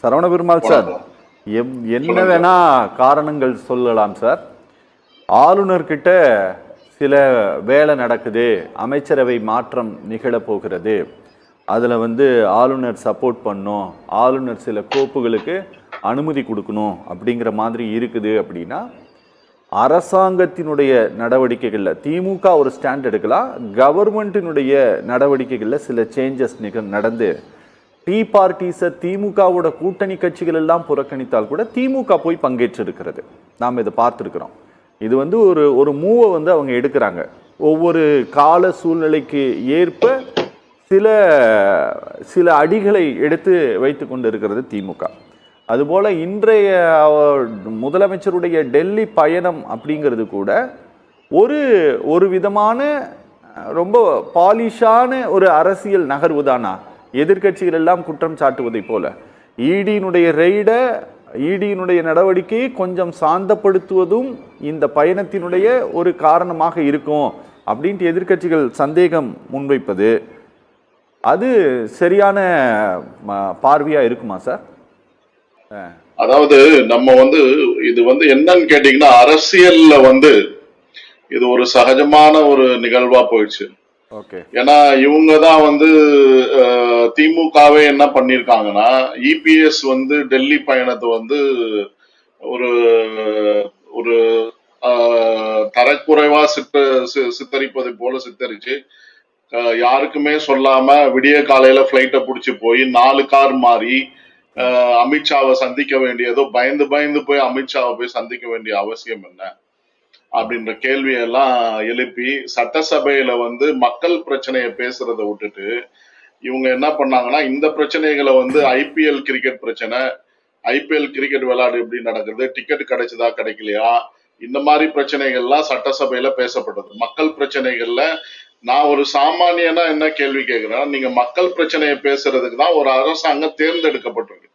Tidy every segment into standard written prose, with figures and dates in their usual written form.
Saravana Perumal sir, என்ன வேணா காரணங்கள் சொல்லலாம் சார். ஆளுநர்கிட்ட சில வேலை நடக்குது, அமைச்சரவை மாற்றம் நிகழப்போகிறது, அதில் ஆளுநர் சப்போர்ட் பண்ணும், ஆளுநர் சில கோப்புகளுக்கு அனுமதி கொடுக்கணும் அப்படிங்கிற மாதிரி இருக்குது அப்படின்னா, அரசாங்கத்தினுடைய நடவடிக்கைகளில் திமுக ஒரு ஸ்டாண்ட் எடுக்கலாம், கவர்மெண்ட்டினுடைய நடவடிக்கைகளில் சில சேஞ்சஸ் நடந்து டீ பார்ட்டிஸை திமுகவோட கூட்டணி கட்சிகள் எல்லாம் புறக்கணித்தால் கூட திமுக போய் பங்கேற்று இருக்கிறது நாம் இதை பார்த்துருக்கிறோம். இது ஒரு மூவை அவங்க எடுக்கிறாங்க. ஒவ்வொரு கால சூழ்நிலைக்கு ஏற்ப சில சில அடிகளை எடுத்து வைத்து கொண்டு இருக்கிறது திமுக. அதுபோல் இன்றைய முதலமைச்சருடைய டெல்லி பயணம் அப்படிங்கிறது கூட ஒரு விதமான ரொம்ப பாலிஷான ஒரு அரசியல் நகர்வு தானா? எதிர்கட்சிகள் எல்லாம் குற்றம் சாட்டுவதை போல ஈடியினுடைய ரெய்டை, ஈடியினுடைய நடவடிக்கையை கொஞ்சம் சாந்தப்படுத்துவதும் இந்த பயணத்தினுடைய ஒரு காரணமாக இருக்கும் அப்படின்ட்டு எதிர்கட்சிகள் சந்தேகம் முன்வைப்பது, அது சரியான பார்வையா இருக்குமா சார்? அதாவது நம்ம இது என்னன்னு கேட்டீங்கன்னா, அரசியல்ல இது ஒரு சகஜமான ஒரு நிகழ்வா போயிடுச்சு. ஏன்னா இவங்க தான் திமுகவே என்ன பண்ணிருக்காங்கன்னா, இபிஎஸ் டெல்லி பயணத்தை ஒரு ஒரு தரக்குறைவா சித்தரிப்பதை போல சித்தரிச்சு, யாருக்குமே சொல்லாம விடிய காலையில பிளைட்டை பிடிச்சி போய் 4 கார் மாறி அமித்ஷாவை சந்திக்க வேண்டியதோ, பயந்து பயந்து போய் அமித்ஷாவை போய் சந்திக்க வேண்டிய அவசியம் என்ன அப்படின்ற கேள்வியெல்லாம் எழுப்பி சட்டசபையில மக்கள் பிரச்சனையை பேசுறதை விட்டுட்டு இவங்க என்ன பண்ணாங்கன்னா, இந்த பிரச்சனைகளை ஐபிஎல் கிரிக்கெட் பிரச்சனை, ஐபிஎல் கிரிக்கெட் விளையாடு எப்படி நடக்குது, டிக்கெட் கிடைச்சதா கிடைக்கலையா, இந்த மாதிரி பிரச்சனைகள்லாம் சட்டசபையில பேசப்பட்டது. மக்கள் பிரச்சனைகள்ல நான் ஒரு சாமானியனா என்ன கேள்வி கேட்கிறேன், நீங்க மக்கள் பிரச்சனையை பேசுறதுக்கு தான் ஒரு அரசாங்கம் தேர்ந்தெடுக்கப்பட்டிருக்கு,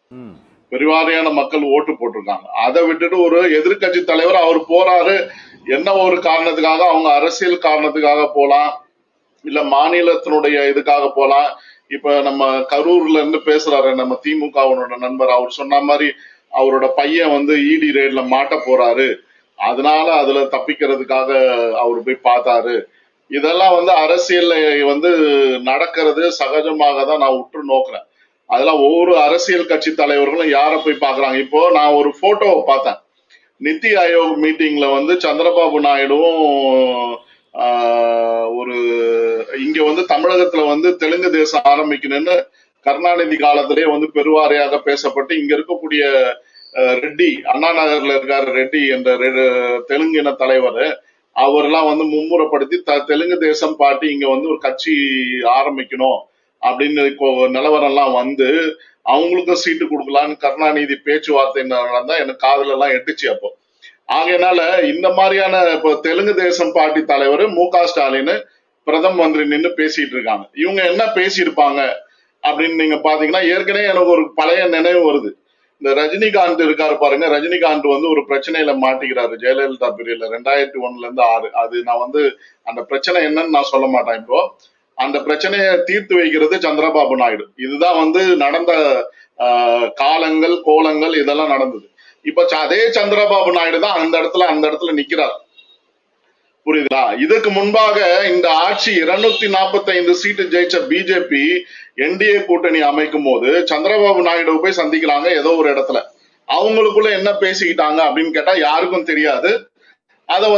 பெருவாரியான மக்கள் ஓட்டு போட்டிருக்காங்க. அதை விட்டுட்டு ஒரு எதிர்கட்சி தலைவர் அவர் போறாரு, என்ன ஒரு காரணத்துக்காக, அவங்க அரசியல் காரணத்துக்காக போலாம், இல்ல மாநிலத்தினுடைய இதுக்காக போலாம். இப்ப நம்ம கரூர்ல இருந்து பேசுறாரு நம்ம திமுகவோட நண்பர், அவர் சொன்ன மாதிரி அவரோட பையன் இடி ரெய்ட்ல மாட்ட போறாரு, அதனால அதுல தப்பிக்கிறதுக்காக அவர் போய் பார்த்தாரு. இதெல்லாம் அரசியல்ல நடக்கிறது சகஜமாக தான் நான் உற்று நோக்குறேன். அதெல்லாம் ஒவ்வொரு அரசியல் கட்சி தலைவர்களும் யாரை போய் பாக்குறாங்க. இப்போ நான் ஒரு போட்டோவை பார்த்தேன், நித்தி ஆயோக் மீட்டிங்ல சந்திரபாபு நாயுடுவும் ஒரு இங்க தமிழகத்துல தெலுங்கு தேசம் ஆரம்பிக்கணும்னு கருணாநிதி காலத்திலேயே பெருவாரியாக பேசப்பட்டு, இங்க இருக்கக்கூடிய ரெட்டி, அண்ணா நகர்ல இருக்காரு ரெட்டி என்ற தெலுங்கின தலைவர், அவரெல்லாம் மும்முரப்படுத்தி தெலுங்கு தேசம் பார்ட்டி இங்க ஒரு கட்சி ஆரம்பிக்கணும் அப்படின்னு நிலவரம் எல்லாம் அவங்களுக்கும் சீட்டு கொடுக்கலான்னு கருணாநிதி பேச்சுவார்த்தை நடந்தா எனக்கு காதுல எல்லாம் எட்டுச்சு. அப்போ ஆகையினால இந்த மாதிரியான இப்போ தெலுங்கு தேசம் பார்ட்டி தலைவர் மு.க. ஸ்டாலின் பிரதம மந்திரி நின்று பேசிட்டு இருக்காங்க. இவங்க என்ன பேசியிருப்பாங்க அப்படின்னு நீங்க பாத்தீங்கன்னா, ஏற்கனவே எனக்கு ஒரு பழைய நினைவு வருது. இந்த ரஜினிகாந்த் இருக்காரு பாருங்க, ரஜினிகாந்த் ஒரு பிரச்சனையில மாட்டிக்கிறாரு ஜெயலலிதா பீரியட்ல 2001 இருந்து 6. அது நான் அந்த பிரச்சனை என்னன்னு நான் சொல்ல மாட்டேன். இப்போ அந்த பிரச்சனையை தீர்த்து வைக்கிறது சந்திரபாபு நாயுடு. இதுதான் நடந்த காலங்கள் கோலங்கள் இதெல்லாம் நடந்தது. இப்ப அதே சந்திரபாபு நாயுடு தான் அந்த இடத்துல நிக்கிறார். புரியுதுங்களா? இதுக்கு முன்பாக இந்த ஆட்சி 245 சீட்டு ஜெயிச்ச பிஜேபி என்டிஏ கூட்டணி அமைக்கும் போது சந்திரபாபு நாயுடு போய் சந்திக்கிறாங்க ஏதோ ஒரு இடத்துல. அவங்களுக்குள்ள என்ன பேசிக்கிட்டாங்க அப்படின்னு கேட்டா யாருக்கும் தெரியாது. அதை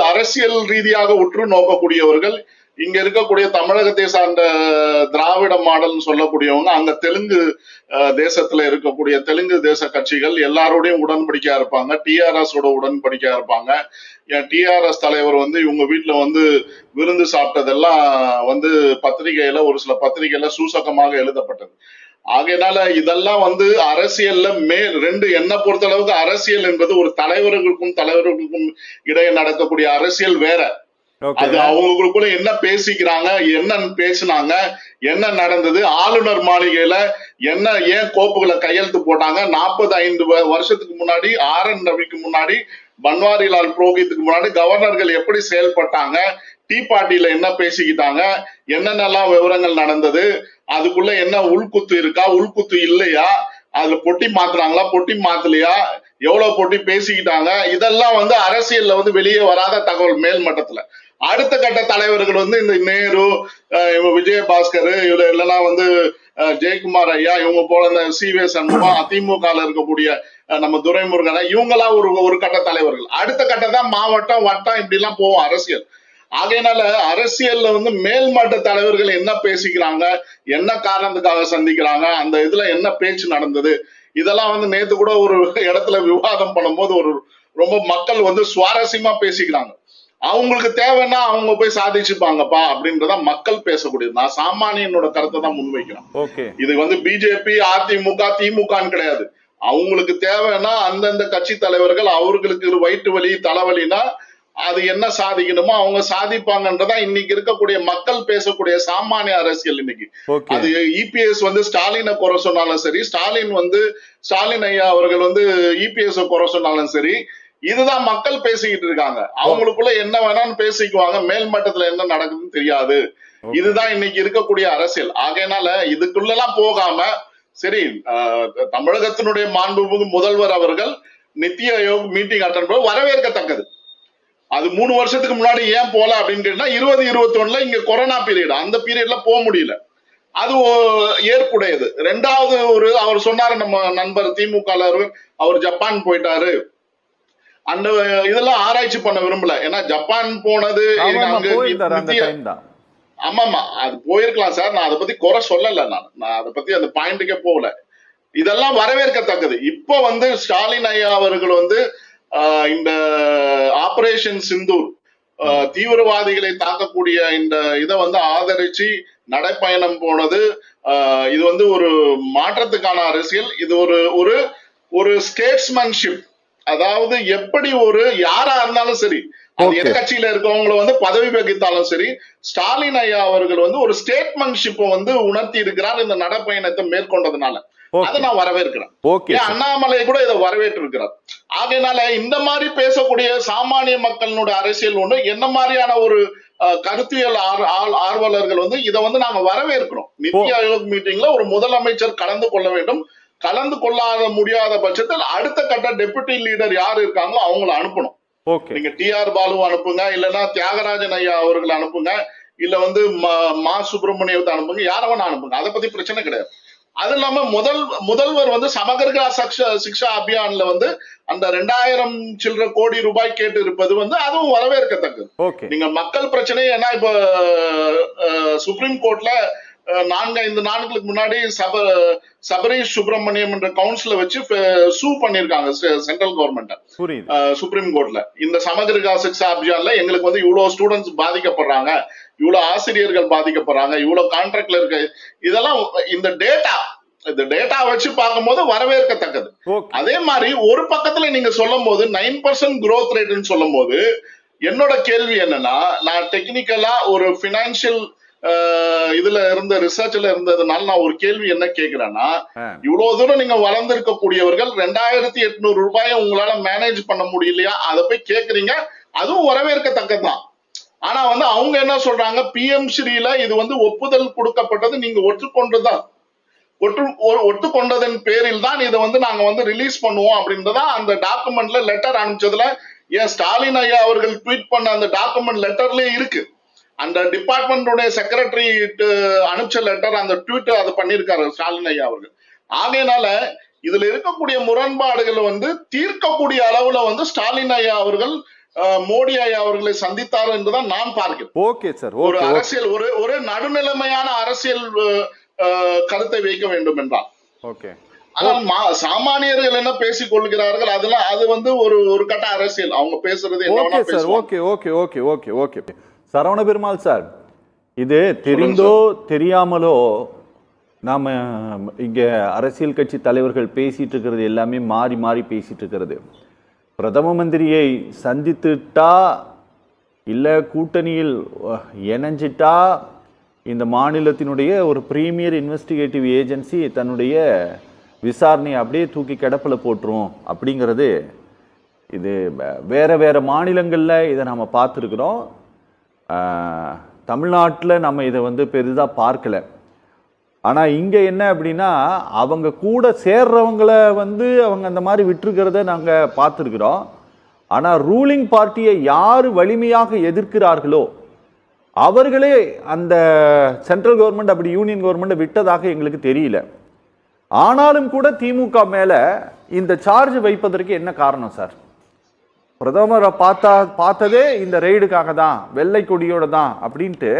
அரசியல் ரீதியாக உற்று நோக்கக்கூடியவர்கள், இங்க இருக்கக்கூடிய தமிழகத்தை சார்ந்த திராவிட மாடல் சொல்லக்கூடியவங்க, அங்க தெலுங்கு தேசத்துல இருக்கக்கூடிய தெலுங்கு தேச கட்சிகள் எல்லாரோடையும் உடன்படிக்கையா இருப்பாங்க, டிஆர்எஸ் ஓட உடன்படிக்கையா இருப்பாங்க. டிஆர்எஸ் தலைவர் இவங்க வீட்டுல விருந்து சாப்பிட்டதெல்லாம் பத்திரிகையில, ஒரு சில பத்திரிகையில சூசகமாக எழுதப்பட்டது. ஆகையினால இதெல்லாம் அரசியல்ல ரெண்டு, என்ன பொறுத்த அளவுக்கு அரசியல் என்பது ஒரு தலைவர்களுக்கும் இடையே நடக்கக்கூடிய அரசியல் வேற. அது அவங்களுக்குள்ள என்ன பேசிக்கிறாங்க, என்ன பேசினாங்க, என்ன நடந்தது, ஆளுநர் மாளிகையில ஏன் கோப்புகளை கையெழுத்து போட்டாங்க, 45 வருஷத்துக்கு முன்னாடி ஆர்.என். ரவிக்கு முன்னாடி, பன்வாரிலால் புரோஹித்துக்கு முன்னாடி கவர்னர்கள் எப்படி செயல்பட்டாங்க, டீ பார்ட்டியில என்ன பேசிக்கிட்டாங்க, என்னென்னலாம் விவரங்கள் நடந்தது, அதுக்குள்ள என்ன உள்குத்து இருக்கா, உள்குத்து இல்லையா, அதுல பொட்டி மாத்துறாங்களா, பொட்டி மாத்தலையா, எவ்வளவு பொட்டி பேசிக்கிட்டாங்க, இதெல்லாம் வந்து அரசியல்ல வந்து வெளியே வராத தகவல் மேல் மட்டத்துல. அடுத்த கட்ட தலைவர்கள் வந்து இந்த நேரு, விஜயபாஸ்கர், இவங்க இல்லைன்னா வந்து ஜெயக்குமார் ஐயா, இவங்க போல இந்த சி.வே. சண்முகம், அதிமுகல இருக்கக்கூடிய நம்ம துரைமுருகன், இவங்கெல்லாம் ஒரு கட்ட தலைவர்கள். அடுத்த கட்டம் தான் மாவட்டம், வட்டம், இப்படி எல்லாம் போவோம் அரசியல். ஆகையினால அரசியல்ல வந்து மேல்மட்ட தலைவர்கள் என்ன பேசிக்கிறாங்க, என்ன காரணத்துக்காக சந்திக்கிறாங்க, அந்த இதுல என்ன பேச்சு நடந்தது, இதெல்லாம் வந்து நேத்து கூட ஒரு இடத்துல விவாதம் பண்ணும்போது ரொம்ப மக்கள் வந்து சுவாரஸ்யமா பேசிக்கிறாங்க. அவங்களுக்கு தேவைன்னா அவங்க போய் சாதிச்சுப்பாங்கப்பா அப்படின்றத மக்கள் பேசக்கூடியது. நான் சாமானியனோட கருத்தை தான் முன்வைக்கிறேன். இது வந்து பிஜேபி, அதிமுக, திமுகன்னு கிடையாது. அவங்களுக்கு தேவைன்னா அந்தந்த கட்சி தலைவர்கள் அவர்களுக்கு வயிற்று வலி, தலைவலினா அது என்ன சாதிக்கணுமோ அவங்க சாதிப்பாங்கன்றதா இன்னைக்கு இருக்கக்கூடிய மக்கள் பேசக்கூடிய சாமானிய அரசியல். இன்னைக்கு அது இபிஎஸ் வந்து ஸ்டாலினை குறை சொன்னாலும் சரி, ஸ்டாலின் ஐயா அவர்கள் வந்து இபிஎஸ் குறை சொன்னாலும் சரி, இதுதான் மக்கள் பேசிக்கிட்டு இருக்காங்க. அவங்களுக்குள்ள என்ன வேணாலும் பேசிக்குவாங்க, மேல் மட்டத்துல என்ன நடக்குதுன்னு தெரியாது. இதுதான் இன்னைக்கு இருக்கக்கூடிய அரசியல். ஆகையினால இதுக்குள்ளெல்லாம் போகாம சரி, தமிழகத்தினுடைய மாண்புமிகு முதல்வர் அவர்கள் நித்தி ஆயோக் மீட்டிங் அட்டன் பண்ண வரவேற்கத்தக்கது. அது 3 வருஷத்துக்கு முன்னாடி ஏன் போல அப்படின்னு கேட்டா 2021 இங்க கொரோனா பீரியட், அந்த பீரியட்ல போக முடியல. அது ஏற்புடையது. ரெண்டாவது அவர் சொன்னாரு நம்ம நண்பர் திமுக அவர் ஜப்பான் போயிட்டாரு, அந்த இதெல்லாம் ஆராய்ச்சி பண்ண விரும்பல. ஏன்னா ஜப்பான் போனது ஆமாமா அது போயிருக்கலாம் சார், நான் அதை பத்தி குறை சொல்லல. நான் அதை பத்தி அந்த பாயிண்ட்டுக்கே போகல. இதெல்லாம் வரவேற்கத்தக்கது. இப்ப வந்து ஸ்டாலின் ஐயா அவர்கள் வந்து இந்த ஆபரேஷன் சிந்தூர் தீவிரவாதிகளை தாக்கக்கூடிய இந்த இதை வந்து ஆதரிச்சு நடைப்பயணம் போனது, இது வந்து ஒரு மாற்றத்துக்கான அரசியல். இது ஒரு ஸ்டேட்ஸ்மேன்ஷிப். அதாவது எப்படி யாரா இருந்தாலும் சரி, அது எந்த கட்சியில இருக்கவங்களை வந்து பதவி வகித்தாலும் சரி, ஸ்டாலின் ஐயா அவர்கள் வந்து ஒரு ஸ்டேட்மென்ட்ஷிப்பை வந்து உணர்த்தி இருக்கிறார் இந்த நடைப்பயணத்தை மேற்கொண்டதுனால. அதை நான் வரவேற்கிறேன். அண்ணாமலை கூட இதை வரவேற்று இருக்கிறார். ஆகையினால இந்த மாதிரி பேசக்கூடிய சாமானிய மக்களுடைய அரசியல் ஒண்ணு, என்ன மாதிரியான ஒரு கருத்தியல் ஆர்வலர்கள் வந்து இதை வந்து நாங்க வரவேற்கிறோம். நித்தி ஆயோக் மீட்டிங்ல ஒரு முதலமைச்சர் கலந்து கொள்ள வேண்டும். கலந்து கொள்ளாத முடியாத பட்சத்தில் அடுத்த கட்ட டெபுட்டி லீடர் யாரு இருக்காங்களோ அவங்களை அனுப்பணும். நீங்க டி.ஆர். பாலு அனுப்புங்க, இல்லைன்னா தியாகராஜன் ஐயா அவர்கள் அனுப்புங்க, இல்ல வந்து மா சுப்பிரமணியத்தை அனுப்புங்க, யார வேணா அனுப்புங்க. அதை பத்தி பிரச்சனை கிடையாது. அது இல்லாம முதல்வர் வந்து சமகர்கா சிக்ஷா அபியான்ல வந்து அந்த 2000 சில்லற கோடி ரூபாய் கேட்டு இருப்பது வந்து அதுவும் வரவேற்கத்தக்கது. நீங்க மக்கள் பிரச்சனை, ஏன்னா இப்ப சுப்ரீம் கோர்ட்ல 4-5 நாட்களுக்கு முன்னாடி சபரீஷ் சுப்பிரமணியம் என்ற கவுன்சில வச்சு சூ பண்ணிருக்காங்க சென்ட்ரல் கவர்மெண்ட் சுப்ரீம் கோர்ட்ல. இந்த சமகர்கா சிக்ஷா அபியான்ல எங்களுக்கு வந்து இவ்வளவு ஸ்டூடெண்ட்ஸ் பாதிக்கப்படுறாங்க, இவ்வளவு ஆசிரியர்கள் பாதிக்கப்படுறாங்க, இவ்வளவு கான்ட்ராக்ட்ல இருக்கு, இதெல்லாம் இந்த டேட்டா வச்சு பார்க்கும்போது வரவேற்கத்தக்கது. அதே மாதிரி ஒரு பக்கத்துல நீங்க சொல்லும் போது 9% growth ரேட்னு சொல்லும் போது என்னோட கேள்வி என்னன்னா, நான் டெக்னிக்கலா ஒரு பினான்சியல் இதுல இருந்த ரிசர்ச்ல இருந்ததுனால நான் ஒரு கேள்வி என்ன கேட்கிறேன்னா, இவ்வளவு தூரம் நீங்க வளர்ந்திருக்கக்கூடியவர்கள் 2800 ரூபாயை உங்களால மேனேஜ் பண்ண முடியலையா, அதை போய் கேக்குறீங்க. அதுவும் வரவேற்கத்தக்கதுதான். ஆனா வந்து அவங்க என்ன சொல்றாங்க, பிஎம் ஸ்ரீல இது வந்து ஒப்புதல் கொடுக்கப்பட்டது, நீங்க ஒட்டுக்கொண்டதன் பேரில் தான் இதை வந்து நாங்க வந்து ரிலீஸ் பண்ணுவோம் அப்படின்றதா அந்த டாக்குமெண்ட்ல லெட்டர் அனுப்பிச்சதுல ஏன் ஸ்டாலின் ஐயா அவர்கள் ட்வீட் பண்ண அந்த டாக்குமெண்ட் லெட்டர்லயே இருக்கு. அந்த டிபார்ட்மெண்டோட செக்ரட்டரி அனுப்பிச்ச லெட்டர், அந்த ட்வீட் அதை பண்ணிருக்காரு ஸ்டாலின் ஐயா அவர்கள். ஆகையினால இதுல இருக்கக்கூடிய முரண்பாடுகளை வந்து தீர்க்கக்கூடிய அளவுல வந்து ஸ்டாலின் ஐயா அவர்கள் மோடி ஐயா அவர்களை சந்தித்தார் என்றுதான் நான் பார்க்கிறேன். ஒரு அரசியல் ஒரு நடுநிலைமையான அரசியல் கருத்தை வைக்க வேண்டும் என்றால். ஆனால் சாமானியர்கள் என்ன பேசிக் கொள்கிறார்கள், அதெல்லாம் அது வந்து ஒரு கட்ட அரசியல். அவங்க பேசுறது என்ன. சரவண பெருமாள் சார், இது தெரிந்தோ தெரியாமலோ நாம இங்க அரசியல் கட்சி தலைவர்கள் பேசிட்டு இருக்கிறது எல்லாமே மாறி மாறி பேசிட்டு இருக்கிறது. பிரதம மந்திரியை சந்தித்துட்டா இல்ல கூட்டணியில் இணைஞ்சிட்டா இந்த மாநிலத்தினுடைய ஒரு பிரீமியர் இன்வெஸ்டிகேட்டிவ் ஏஜென்சி தன்னுடைய விசாரணையை அப்படியே தூக்கி கிடப்பில் போட்டுரும் அப்படிங்கிறது, இது வேற மாநிலங்களில் இதை நம்ம பார்த்துருக்குறோம். தமிழ்நாட்டில் நம்ம இதை வந்து பெரிதாக பார்க்கல. ஆனா இங்க என்ன அப்படின்னா, அவங்க கூட சேர்றவங்கள வந்து அவங்க அந்த மாதிரி விட்டுருக்கிறத நாங்க பார்த்துருக்கிறோம். ஆனா ரூலிங் பார்ட்டியை யாரு வலிமையாக எதிர்க்கிறார்களோ அவர்களே அந்த சென்ட்ரல் கவர்மெண்ட் அப்படி யூனியன் கவர்மெண்ட் விட்டதாக எங்களுக்கு தெரியல. ஆனாலும் கூட திமுக மேல இந்த சார்ஜ் வைப்பதற்கு என்ன காரணம் சார்? பிரதமரை பார்த்ததே இந்த ரெய்டுக்காக தான், வெள்ளை கொடியோட தான் அப்படின்ட்டு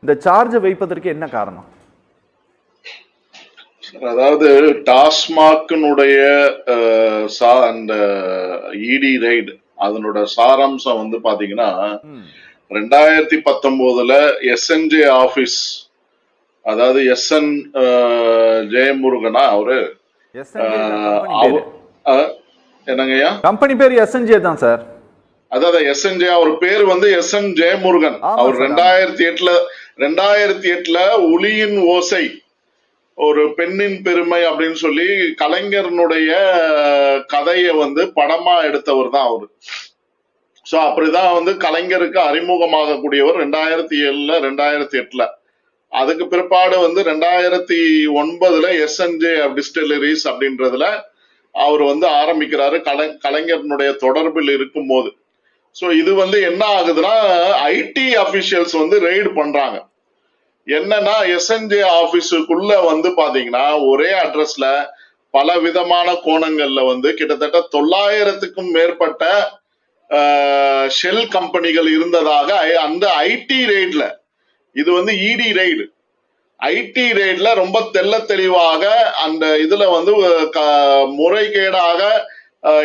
இந்த சார்ஜ் வைப்பதற்கு என்ன காரணம்? அதாவது டாஸ்மாகினுடைய அந்த இடி ரைடு அதனோட சாராம்சம் வந்து பாத்தீங்கன்னா 2019 எஸ்என்ஜே ஆபீஸ், அதாவது எஸ்என் ஜெயமுருகனா அவரு, என்னங்கய்யா கம்பெனி பேர் எஸ்என்ஜே தான் சார். அதாவது எஸ்என்ஜே அவர் பேர் வந்து எஸ்என் ஜெயமுருகன். அவர் 2008 ஒளியின் ஓசை ஒரு பெண்ணின் பெருமை அப்படின்னு சொல்லி கலைஞரனுடைய கதையை வந்து படமா எடுத்தவர் தான் அவரு. சோ அப்படிதான் வந்து கலைஞருக்கு அறிமுகமாக கூடியவர் 2007 2008. அதுக்கு பிற்பாடு வந்து 2009 எஸ்என்ஜே டிஸ்டிலரிஸ் அப்படின்றதுல அவர் வந்து ஆரம்பிக்கிறாரு கலைஞரனுடைய தொடர்பில் இருக்கும் போது. சோ இது வந்து என்ன ஆகுதுன்னா, ஐடி அபிஷியல்ஸ் வந்து ரெய்டு பண்றாங்க. என்னன்னா எஸ்என்ஜே ஆபீஸுக்குள்ள வந்து பாத்தீங்கன்னா ஒரே அட்ரஸ்ல பல விதமான கோணங்கள்ல வந்து கிட்டத்தட்ட 900க்கும் மேற்பட்ட ஷெல் கம்பெனிகள் இருந்ததாக அந்த ஐடி ரெய்ட்ல, இது வந்து இடி ரெய்டு, ஐடி ரெய்ட்ல ரொம்ப தெள்ள தெளிவாக அந்த இதுல வந்து முறைகேடாக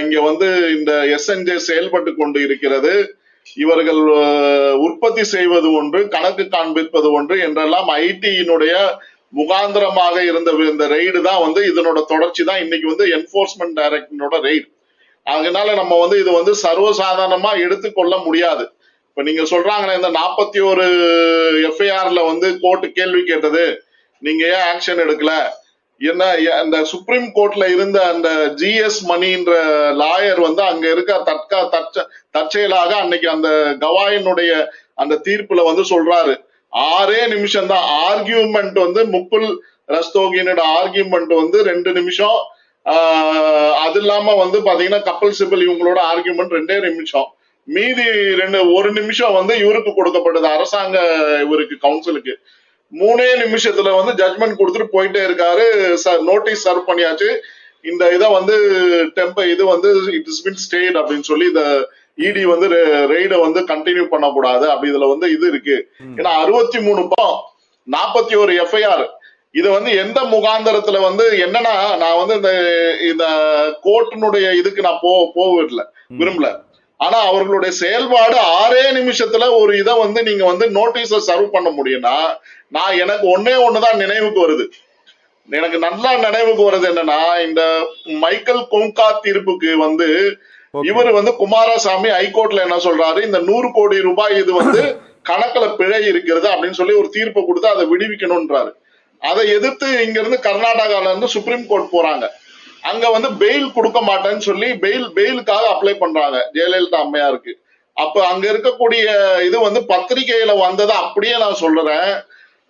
இங்க வந்து இந்த எஸ்என்ஜே செயல்பட்டு கொண்டு இருக்கிறது. இவர்கள் உற்பத்தி செய்வது ஒன்று, கணக்கு காண்பிப்பது ஒன்று என்றெல்லாம் ஐடியினுடைய முகாந்திரமாக இருந்த இந்த ரெய்டு தான் வந்து இதனோட தொடர்ச்சி தான் இன்னைக்கு வந்து என்போர்ஸ்மெண்ட் டைரக்டரோட ரெய்டு. அதனால நம்ம வந்து இது வந்து சர்வசாதாரணமா எடுத்துக்கொள்ள முடியாது. இப்ப நீங்க சொல்றாங்களே இந்த 41 எஃப்ஐஆர்ல வந்து கோர்ட் கேள்வி கேட்டது, நீங்க ஏன் ஆக்ஷன் எடுக்கல, என்ன அந்த சுப்ரீம் கோர்ட்ல இருந்த அந்த ஜிஎஸ் மணின்ற லாயர் வந்து அங்க இருக்க தற்செயலாக அன்னைக்கு அந்த கவாயினுடைய அந்த தீர்ப்புல வந்து சொல்றாரு 6 நிமிஷம் தான் ஆர்கியூமெண்ட் வந்து முகுல் ரஸ்தோகினோட ஆர்கியூமெண்ட் வந்து 2 நிமிஷம். அது இல்லாம வந்து பாத்தீங்கன்னா கபில் சிபல் இவங்களோட ஆர்கியூமெண்ட் 2 நிமிஷம். மீதி 1 நிமிஷம் வந்து இவருக்கு கொடுக்கப்பட்டது, அரசாங்க இவருக்கு கவுன்சிலுக்கு. 3 நிமிஷத்துல வந்து ஜட்மெண்ட் கொடுத்துட்டு போயிட்டே இருக்காரு. நோட்டீஸ் சர்வ் பண்ணியாச்சு, இந்த இதை வந்து இது வந்து இட் இஸ் பீன் ஸ்டேட் அப்படின்னு சொல்லி இந்த இடி வந்து ரெய்ட வந்து கண்டினியூ பண்ணக்கூடாது அப்படி இதுல வந்து இது இருக்கு. ஏன்னா 63 பாவம் 41 எஃப்ஐஆர். இது வந்து எந்த முகாந்தரத்துல வந்து என்னன்னா, நான் வந்து இந்த கோர்ட்டினுடைய இதுக்கு நான் விரும்பல. ஆனா அவர்களுடைய செயல்பாடு 6 நிமிஷத்துல ஒரு இதை வந்து நீங்க வந்து நோட்டீஸ சர்வ் பண்ண முடியும்னா, நான் எனக்கு ஒண்ணுதான் நினைவுக்கு வருது. எனக்கு நல்லா நினைவுக்கு வருது என்னன்னா, இந்த மைக்கேல் கொங்கா தீர்ப்புக்கு வந்து இவர் வந்து குமாரசாமி ஹைகோர்ட்ல என்ன சொல்றாரு, இந்த 100 கோடி ரூபாய் இது வந்து கணக்குல பிழை இருக்கிறது அப்படின்னு சொல்லி ஒரு தீர்ப்பை கொடுத்து அதை விடுவிக்கணும்ன்றாரு. அதை எதிர்த்து இங்க இருந்து கர்நாடகால இருந்து சுப்ரீம் கோர்ட் போறாங்க. அங்க வந்து பெயில் கொடுக்க மாட்டேன்னு சொல்லி பெயிலுக்காக அப்ளை பண்றாங்க ஜெயலலிதா அம்மையாருக்கு. அப்ப அங்க இருக்கக்கூடிய இது வந்து பத்திரிகையில வந்ததை அப்படியே நான் சொல்றேன்.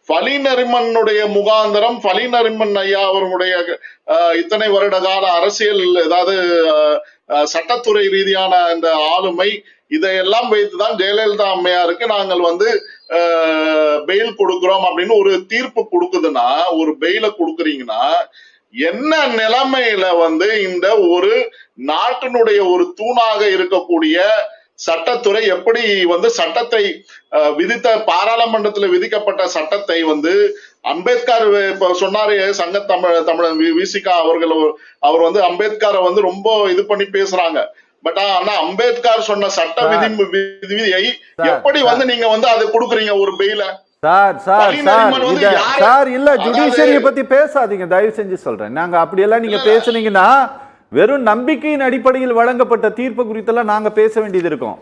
ஃபலி நரிமனுடைய முகாந்தரம், ஃபலி நரிமன் ஐயா அவர்களுடைய இத்தனை வருட கால அரசியல், ஏதாவது சட்டத்துறை ரீதியான இந்த ஆளுமை, இதையெல்லாம் வைத்துதான் ஜெயலலிதா அம்மையாருக்கு நாங்கள் வந்து பெயில் கொடுக்கிறோம் அப்படின்னு ஒரு தீர்ப்பு கொடுக்குதுன்னா, ஒரு பெயில கொடுக்குறீங்கன்னா என்ன நிலைமையில வந்து இந்த ஒரு நாட்டினுடைய ஒரு தூணாக இருக்கக்கூடிய சட்டத்துறை எப்படி வந்து சட்டத்தை விதித்த பாராளுமன்றத்தில் விதிக்கப்பட்ட சட்டத்தை வந்து அம்பேத்கர் இப்ப சொன்னாரு சங்க தமிழன் விசிகா அவர்கள், அவர் வந்து அம்பேத்கரை வந்து ரொம்ப இது பண்ணி பேசுறாங்க. பட் ஆனா அம்பேத்கர் சொன்ன சட்ட விதியை எப்படி வந்து நீங்க வந்து அதை கொடுக்குறீங்க ஒரு பெயில? சார் இல்ல, ஜுடிஷியரிய பத்தி பேசாதீங்க தயவு செஞ்சு சொல்றேன். நாங்க அப்படி எல்லாம் நீங்க பேசுனீங்கன்னா வெறும் நம்பிக்கையின் அடிப்படையில் வழங்கப்பட்ட தீர்ப்பு குறித்தெல்லாம் நாங்க பேச வேண்டியது இருக்கும்.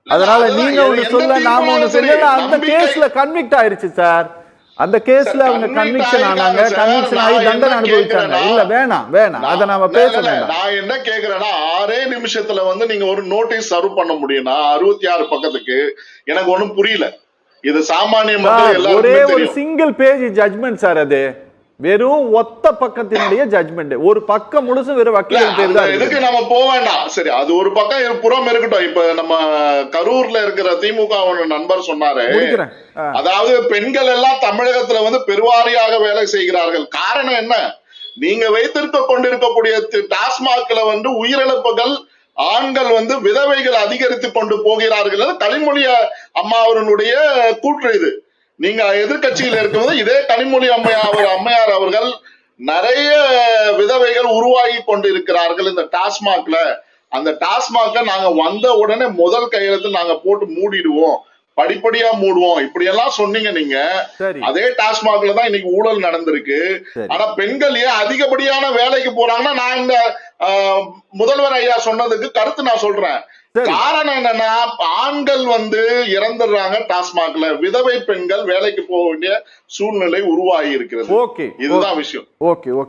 அதனால நீங்க ஒண்ணு சொல்ல நாம ஒண்ணு சொல்ல, அந்த கேஸ்ல கன்விக்ட் ஆயிருச்சு சார். அந்த கேஸ்ல அவங்க கன்விக்ஷன் ஆனாங்க, கன்விக்ஷன் ஆகி தண்டனை அனுபவிச்சாங்க. இல்ல வேணாம் அதை நாம பேச வேண்டாம். நான் என்ன கேக்குறேன்னா, 6 நிமிஷத்துல வந்து நீங்க ஒரு நோட்டீஸ் சர்வ் பண்ண முடியும்னா 66 பக்கத்துக்கு, எனக்கு ஒண்ணும் புரியல. இது சாமானிய மக்கள் ஒரே ஒரு சிங்கிள் பேஜ் ஜட்மெண்ட் சார். அது வெறும் ஒத்த பக்கத்தினுடைய ஜட்மெண்ட், ஒரு பக்கம் முழுசும் வெறும் வக்கீல் பேர் தான். இதுக்கு நம்ம போக வேண்டாம். சரி, அது ஒரு பக்கம் புறம் இருக்கட்டும். இப்ப நம்ம கரூர்ல இருக்கிற திமுக நண்பர் சொன்னாரு, அதாவது பெண்கள் எல்லாம் தமிழகத்துல வந்து பெருவாரியாக வேலை செய்கிறார்கள். காரணம் என்ன? நீங்க வைத்திருக்க கொண்டிருக்கக்கூடிய டாஸ்மாக்ல வந்து உயிரிழப்புகள், ஆண்கள் வந்து விதவைகள் அதிகரித்து கொண்டு போகிறார்கள். கனிமொழி அம்மா அவர்களுடைய கூற்று இது. நீங்க எதிர்கட்சியில் இருக்கும்போது இதே கனிமொழி அம்மையார் அவர்கள் நிறைய விதவைகள் உருவாகி கொண்டு இருக்கிறார்கள் இந்த டாஸ்மாக்ல. அந்த டாஸ்மாக்ல நாங்க வந்த உடனே முதல் கையெழுத்து நாங்க போட்டு மூடிடுவோம், படிப்படியா மூடுவோம், இப்படி எல்லாம் சொன்னீங்க நீங்க. அதே டாஸ்மாக்ல தான் இன்னைக்கு ஊழல் நடந்திருக்கு. ஆனா பெண்கள் ஏன் அதிகப்படியான வேலைக்கு போறாங்கன்னா, நான் இந்த முதல்வர் ஐயா சொன்னதுக்கு கருத்து நான் சொல்றேன். காரணம் என்னன்னா, ஆண்கள் வந்து இறந்துடுறாங்க டாஸ்மாக்ல, விதவை பெண்கள் வேலைக்கு போக வேண்டிய சூழ்நிலை உருவாகி இருக்கிறது. இதுதான் விஷயம்.